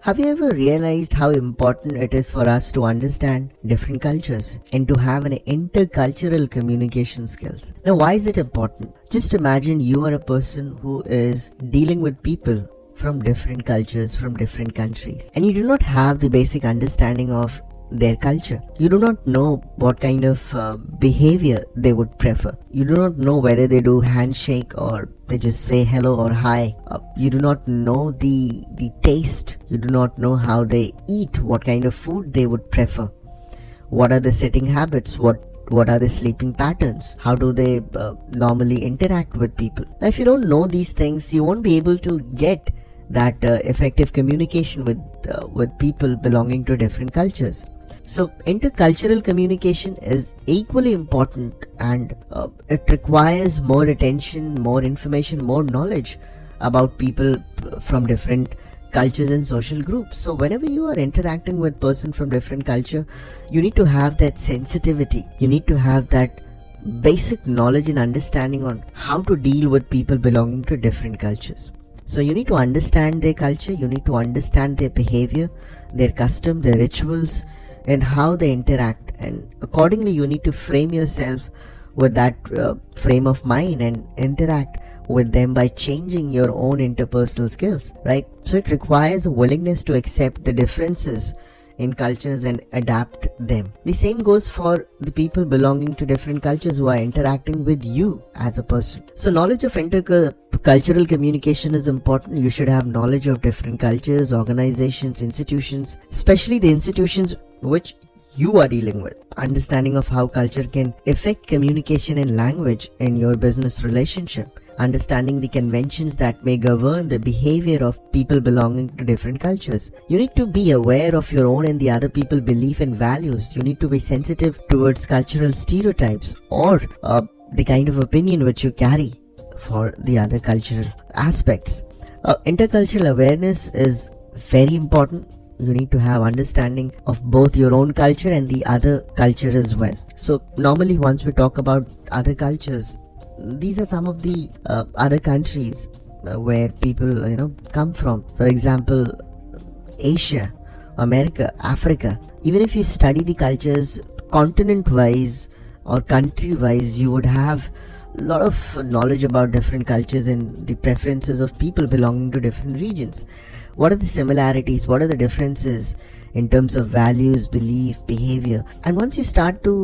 Have you ever realized how important it is for us to understand different cultures and to have an intercultural communication skills? Now, why is it important? Just imagine you are a person who is dealing with people from different cultures, from different countries, and you do not have the basic understanding of their culture. You do not know what kind of behavior they would prefer. You do not know whether they do handshake or they just say hello or hi. You do not know the taste. You do not know how they eat, what kind of food they would prefer. What are the sitting habits? What are the sleeping patterns? How do they normally interact with people? Now, if you don't know these things, you won't be able to get that effective communication with people belonging to different cultures. So intercultural communication is equally important, and it requires more attention, more information, more knowledge about people from different cultures and social groups. So whenever you are interacting with person from different culture, you need to have that sensitivity. You need to have that basic knowledge and understanding on how to deal with people belonging to different cultures. So you need to understand their culture, you need to understand their behavior, their custom, their rituals, and how they interact, and accordingly you need to frame yourself with that frame of mind and interact with them by changing your own interpersonal skills, right? So it requires a willingness to accept the differences in cultures and adapt them. The same goes for the people belonging to different cultures who are interacting with you as a person. So knowledge of intercultural communication is important. You should have knowledge of different cultures, organizations, institutions, especially the institutions which you are dealing with. Understanding of how culture can affect communication and language in your business relationship. Understanding the conventions that may govern the behavior of people belonging to different cultures. You need to be aware of your own and the other people's belief and values. You need to be sensitive towards cultural stereotypes or the kind of opinion which you carry for the other cultural aspects. Intercultural awareness is very important. You need to have understanding of both your own culture and the other culture as well. So normally once we talk about other cultures, these are some of the other countries where people come from. For example, Asia, America, Africa. Even if you study the cultures continent wise or country wise, you would have a lot of knowledge about different cultures and the preferences of people belonging to different regions. What are the similarities? What are the differences in terms of values, belief, behavior? And once you start to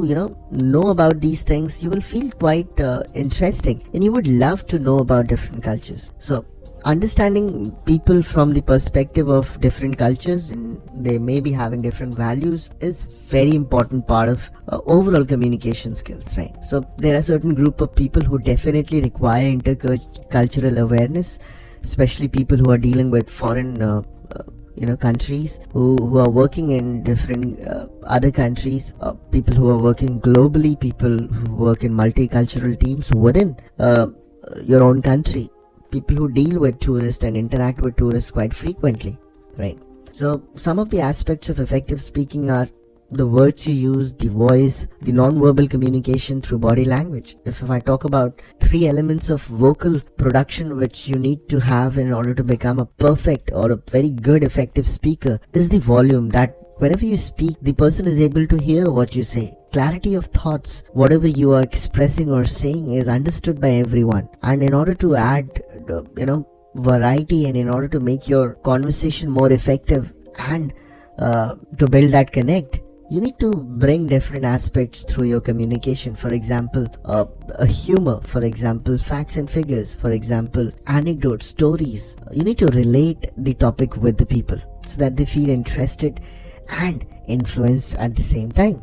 know about these things, you will feel quite interesting, and you would love to know about different cultures. So understanding people from the perspective of different cultures, and they may be having different values, is very important part of overall communication skills, right? So there are certain group of people who definitely require intercultural awareness, especially people who are dealing with foreign countries, who are working in different other countries, people who are working globally, people who work in multicultural teams within your own country, people who deal with tourists and interact with tourists quite frequently, right? So some of the aspects of effective speaking are the words you use, the voice, the non-verbal communication through body language. If I talk about 3 elements of vocal production which you need to have in order to become a perfect or a very good effective speaker, is the volume, that whenever you speak, the person is able to hear what you say. Clarity of thoughts, whatever you are expressing or saying is understood by everyone. And in order to add variety, and in order to make your conversation more effective and to build that connect, you need to bring different aspects through your communication. For example, a humor, for example, facts and figures, for example, anecdotes, stories. You need to relate the topic with the people so that they feel interested and influenced at the same time.